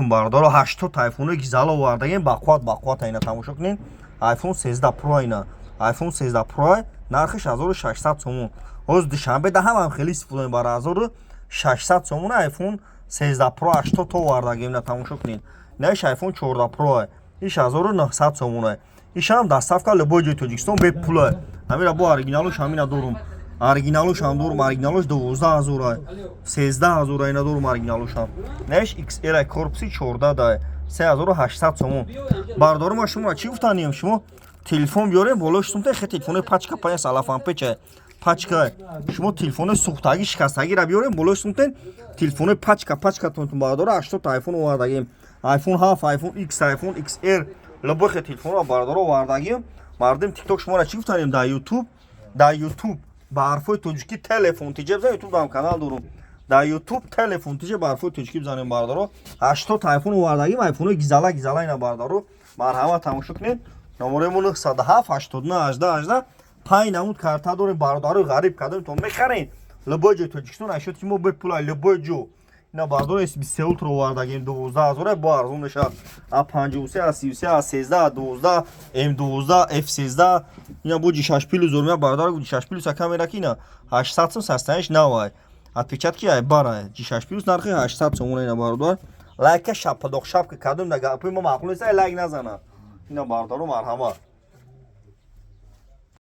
кун бардоро 80 айфони гизало овардагем бақват айна тамошо кунед. iPhone 13 Pro айна. iPhone 13 Pro нархиш 1600 сомон. Оз душанбе да ҳамам хеле истифода бара 1600 сомон iPhone 13 Pro 80 то овардагем на тамошо кунед. Наш iPhone 14 Pro иш 1900 сомон. ишам доставка любой ҷои Тоҷикистон бе пул. Ҳамира бо оригиналуш ҳамина дорум. Оригиналуш ҳам дорум, оригиналуш 12000, 13000 айна дорум оригиналуш ҳам. Наш XL корпуси 14 да 3800 сомон. Бардору ма шумо чӣ гуфтанем шумо? Телефон биёрем болоштум те телефони пачка пая салафан печа. Пачка. Шумо телефони сухтаги шикастаги ра биёрем болоштум те телефони пачка тон бардору 80 айфон овардагем. iPhone 7, iPhone X, iPhone XR любой телефон бардору овардагем. Мардим TikTok шуморо чӣ гуфтанем дар YouTube? Дар YouTube ба ҳарфои тоҷикӣ телефон тиҷа бизанем. YouTube дам канал дорум. Дар YouTube телефон тиҷа ба ҳарфои тоҷикӣ бизанем бардору 80 айфон овардагем. айфони гизала ина бардору марҳамат тамошо кунед. номеремо 907 89 18 5 намуд карта дорем бардору ғариб кардем то мехарен. Любой ҷои Тоҷикистон ашёти ки мо бепулай любой ҷо. ина бардор SB Ultra овардагем 12000 бо арзон мешавад. A53, A33, A13, A12, M12, F13. ина бо G6 плюс зормия бардор G6 плюс камера ки ина 800 сом состояниш навай. Отпечатки ай бара G6 плюс нархи 800 сом ина бардор. Лайка шапка кадом да гапи мо маъқул нест лайк назана. ина бардору марҳамат.